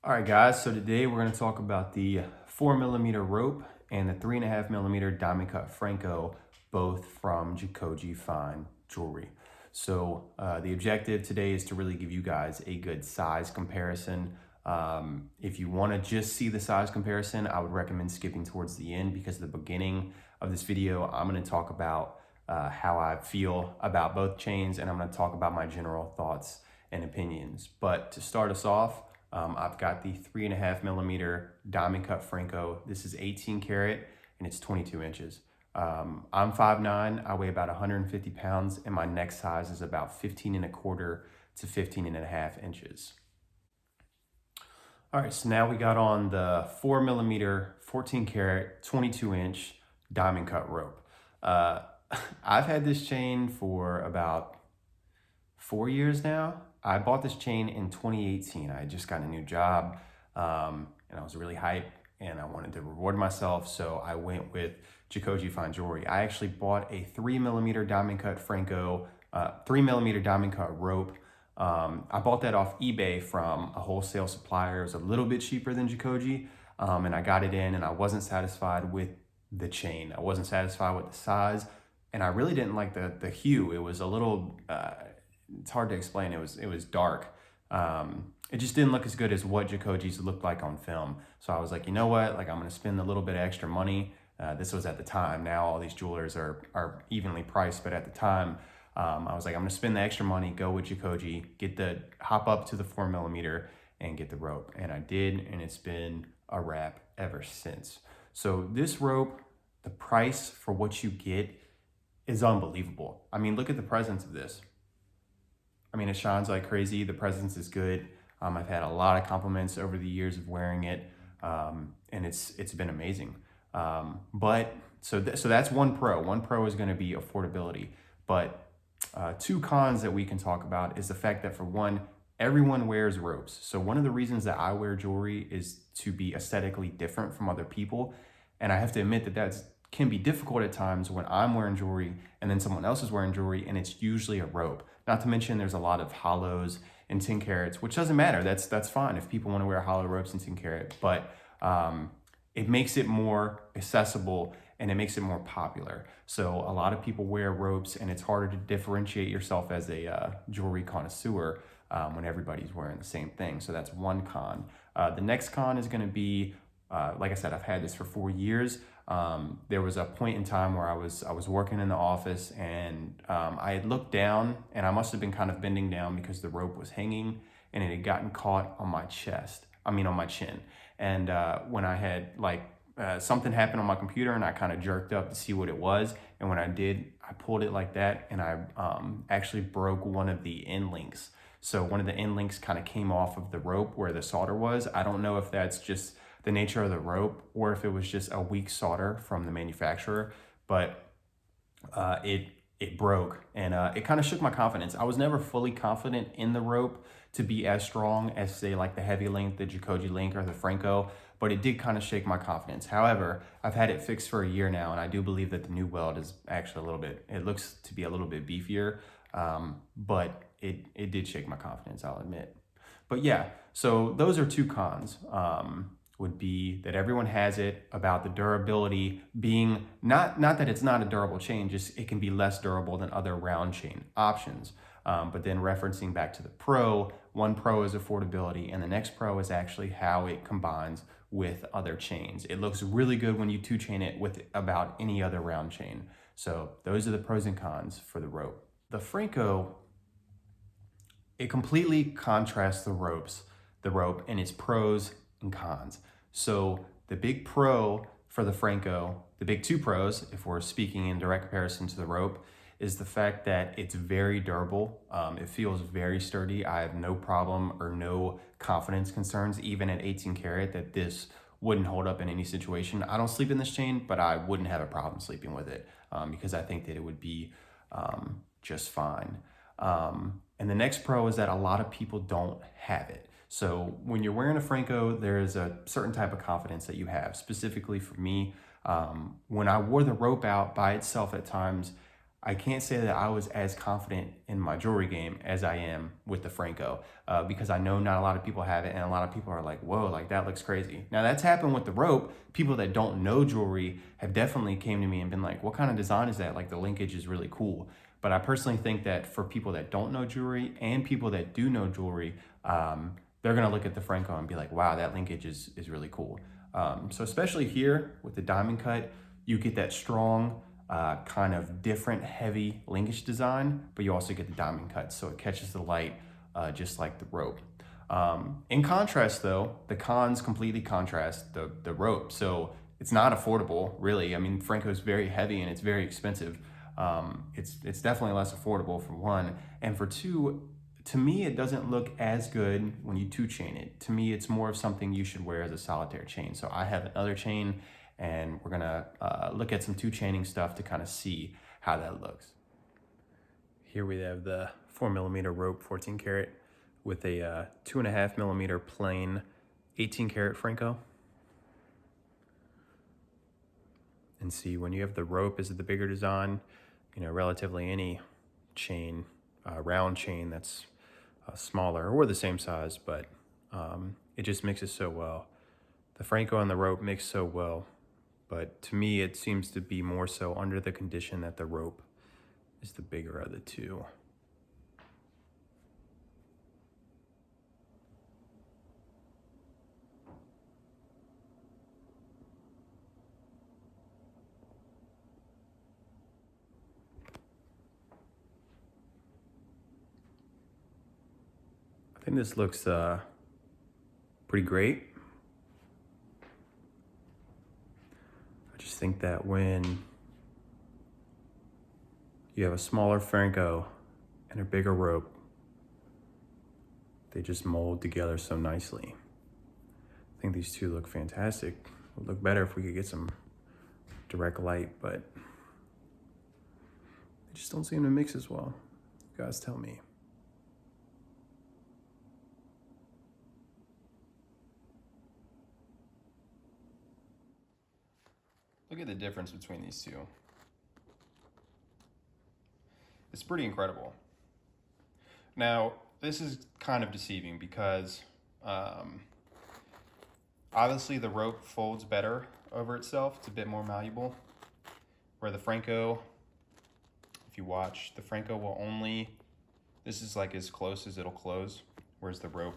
All right, guys, so today we're going to talk about the 4mm rope and the 3.5mm diamond cut Franco, both from Jacoje Fine Jewelry. So the objective today is to really give you guys a good size comparison. If you want to just see the size comparison, I would recommend skipping towards the end, because at the beginning of this video, I'm going to talk about how I feel about both chains, and I'm going to talk about my general thoughts and opinions. But to start us off, I've got the 3.5mm diamond cut Franco. This is 18 karat and it's 22 inches. I'm 5'9", I weigh about 150 pounds, and my neck size is about 15.25 to 15.5 inches. All right, so now we got on the 4mm, 14 karat, 22 inch diamond cut rope. I've had this chain for about 4 years now. I bought this chain in 2018. I just got a new job and I was really hyped and I wanted to reward myself. So I went with Jacoje Fine Jewelry. I actually bought a 3mm diamond cut Franco, 3mm diamond cut rope. I bought that off eBay from a wholesale supplier. It was a little bit cheaper than Jacoje, and I got it in, and I wasn't satisfied with the chain. I wasn't satisfied with the size, and I really didn't like the hue. It was a little, it's hard to explain. It was dark. It just didn't look as good as what Jacoje's looked like on film. So I was like, you know what? Like, I'm going to spend a little bit of extra money. This was at the time. Now all these jewelers are evenly priced, but at the time, I was like, I'm going to spend the extra money, go with Jacoje, hop up to the 4mm and get the rope. And I did, and it's been a wrap ever since. So this rope, the price for what you get is unbelievable. I mean, look at the presence of this. I mean, it shines like crazy. The presence is good. I've had a lot of compliments over the years of wearing it, and it's been amazing. So that's one pro. One pro is going to be affordability. But two cons that we can talk about is the fact that, for one, everyone wears ropes. So one of the reasons that I wear jewelry is to be aesthetically different from other people. And I have to admit that can be difficult at times when I'm wearing jewelry and then someone else is wearing jewelry and it's usually a rope. Not to mention there's a lot of hollows and 10 carats, which doesn't matter. That's fine if people want to wear hollow ropes and 10 karat, but it makes it more accessible and it makes it more popular. So a lot of people wear ropes, and it's harder to differentiate yourself as a jewelry connoisseur when everybody's wearing the same thing. So that's one con. The next con is going to be, like I said, I've had this for 4 years. There was a point in time where I was working in the office, and I had looked down, and I must have been kind of bending down because the rope was hanging and it had gotten caught on my on my chin. And when I had something happened on my computer, and I kind of jerked up to see what it was. And when I did, I pulled it like that, and I actually broke one of the end links. So one of the end links kind of came off of the rope where the solder was. I don't know if that's just the nature of the rope or if it was just a weak solder from the manufacturer, but it broke, and it kind of shook my confidence. I was never fully confident in the rope to be as strong as, say, like the heavy link, the Jacoje link, or the Franco, but it did kind of shake my confidence. However, I've had it fixed for a year now, and I do believe that the new weld is actually it looks to be a little bit beefier, but it did shake my confidence, I'll admit. But yeah, so those are two cons. Would be that everyone has it, about the durability being not that it's not a durable chain, just it can be less durable than other round chain options. But then referencing back to the pro, one pro is affordability, and the next pro is actually how it combines with other chains. It looks really good when you two chain it with about any other round chain. So those are the pros and cons for the rope. The Franco, it completely contrasts the rope and its pros and cons. So the big pro for the Franco, the big two pros, if we're speaking in direct comparison to the rope, is the fact that it's very durable. It feels very sturdy. I have no problem or no confidence concerns, even at 18 karat, that this wouldn't hold up in any situation. I don't sleep in this chain, but I wouldn't have a problem sleeping with it because I think that it would be just fine. And the next pro is that a lot of people don't have it. So when you're wearing a Franco, there is a certain type of confidence that you have. Specifically for me, when I wore the rope out by itself at times, I can't say that I was as confident in my jewelry game as I am with the Franco, because I know not a lot of people have it, and a lot of people are like, whoa, like that looks crazy. Now that's happened with the rope. People that don't know jewelry have definitely came to me and been like, what kind of design is that? Like the linkage is really cool. But I personally think that for people that don't know jewelry and people that do know jewelry, they're gonna look at the Franco and be like, wow, that linkage is really cool. So especially here with the diamond cut, you get that strong, kind of different heavy linkage design, but you also get the diamond cut, so it catches the light just like the rope. In contrast though, the cons completely contrast the rope, so it's not affordable really. I mean, Franco is very heavy and it's very expensive. It's definitely less affordable for one, and for two, to me it doesn't look as good when you two chain it. To me, it's more of something you should wear as a solitaire chain. So I have another chain, and we're gonna look at some two chaining stuff to kind of see how that looks. Here we have the 4mm rope 14 karat with a 2.5mm plain 18 karat Franco. And see, when you have the rope as the bigger design, you know, relatively any chain, round chain that's smaller or the same size, but it just mixes so well. The Franco and the rope mix so well, but to me it seems to be more so under the condition that the rope is the bigger of the two. I think this looks pretty great. I just think that when you have a smaller Franco and a bigger rope, they just mold together so nicely. I think these two look fantastic. It would look better if we could get some direct light, but they just don't seem to mix as well. You guys tell me. Look at the difference between these two. It's pretty incredible. Now, this is kind of deceiving because obviously the rope folds better over itself. It's a bit more malleable. Where the Franco, if you watch, the Franco will only, this is like as close as it'll close, whereas the rope,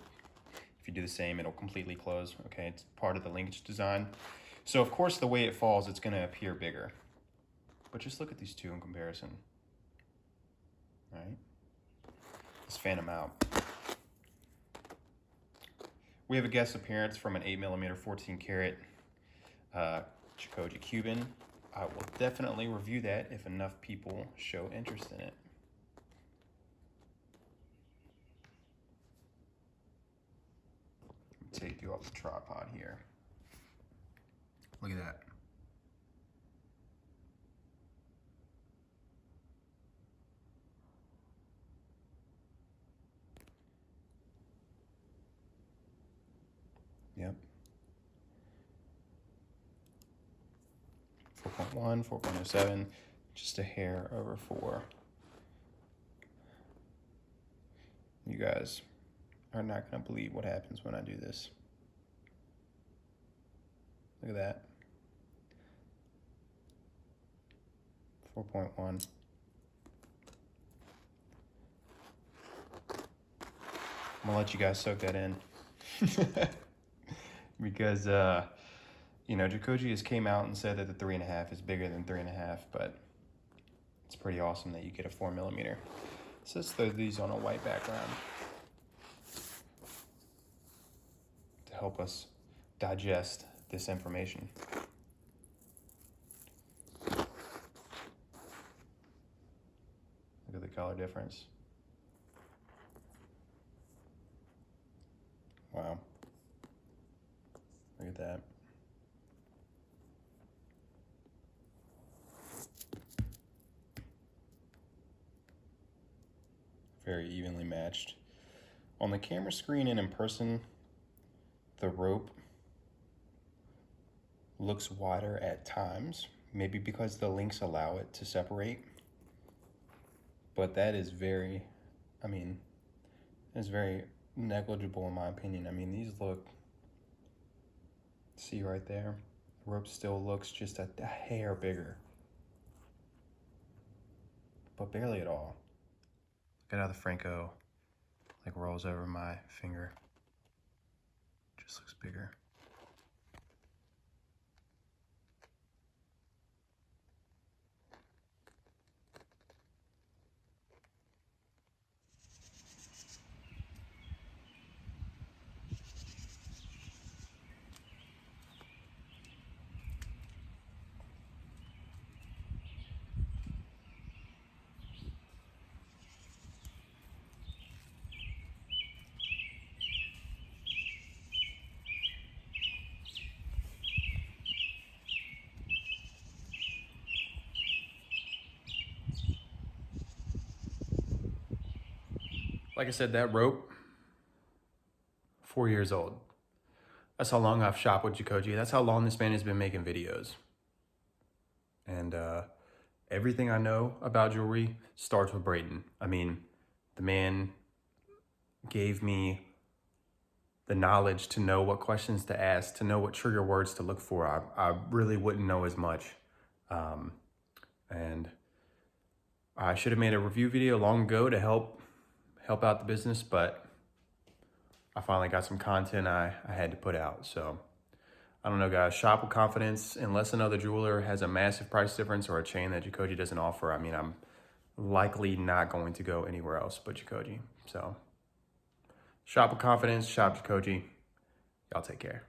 if you do the same, it'll completely close. Okay, it's part of the linkage design. So of course the way it falls, it's gonna appear bigger. But just look at these two in comparison. All right, let's fan them out. We have a guest appearance from an 8mm 14 karat Jacoje Cuban. I will definitely review that if enough people show interest in it. Take you off the tripod here. Look at that. Yep. 4.1, 4.07, just a hair over 4. You guys are not gonna believe what happens when I do this. Look at that. 4.1. I'm gonna let you guys soak that in. Because, you know, Jacoje has came out and said that the 3.5 is bigger than 3.5, but it's pretty awesome that you get a 4mm. So let's throw these on a white background to help us digest this information. Look at the color difference. Wow. Look at that. Very evenly matched. On the camera screen and in person, the rope looks wider at times, maybe because the links allow it to separate. but that is very, I mean, it's very negligible in my opinion. I mean, these look, see right there, the rope still looks just a hair bigger, but barely at all. Look at how the Franco like rolls over my finger. Just looks bigger. Like I said, that rope, 4 years old. That's how long I've shopped with Jacoje. That's how long this man has been making videos. And everything I know about jewelry starts with Braden. I mean, the man gave me the knowledge to know what questions to ask, to know what trigger words to look for. I really wouldn't know as much. And I should have made a review video long ago to help out the business, but I finally got some content I had to put out. So I don't know, guys. Shop with confidence. Unless another jeweler has a massive price difference or a chain that Jacoje doesn't offer, I mean, I'm likely not going to go anywhere else but Jacoje. So shop with confidence, shop Jacoje. Y'all take care.